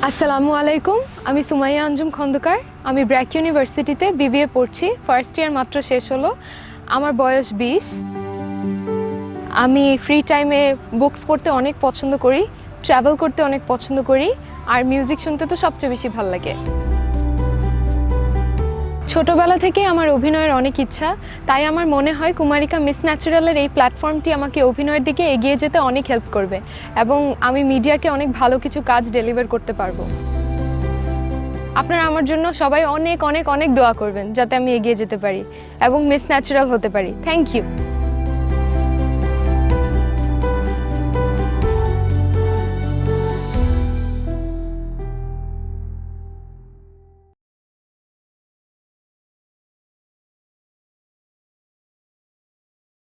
আসসালামু আলাইকুম, আমি সুমাইয়া আঞ্জুম খন্দকার। আমি ব্র্যাক ইউনিভার্সিটিতে বিবিএ পড়ছি, ফার্স্ট ইয়ার মাত্র শেষ হলো। আমার বয়স 20। আমি ফ্রি টাইমে বুকস পড়তে অনেক পছন্দ করি, ট্রাভেল করতে অনেক পছন্দ করি, আর মিউজিক শুনতে তো সবচেয়ে বেশি ভালো লাগে। ছোটবেলা থেকে আমার অভিনয়ের অনেক ইচ্ছা, তাই আমার মনে হয় কুমারিকা মিস ন্যাচারালের এই প্ল্যাটফর্মটি আমাকে অভিনয়ের দিকে এগিয়ে যেতে অনেক হেল্প করবে এবং আমি মিডিয়াকে অনেক ভালো কিছু কাজ ডেলিভার করতে পারবো। আপনারা আমার জন্য সবাই অনেক অনেক অনেক দোয়া করবেন যাতে আমি এগিয়ে যেতে পারি এবং মিস ন্যাচারাল হতে পারি। Thank you.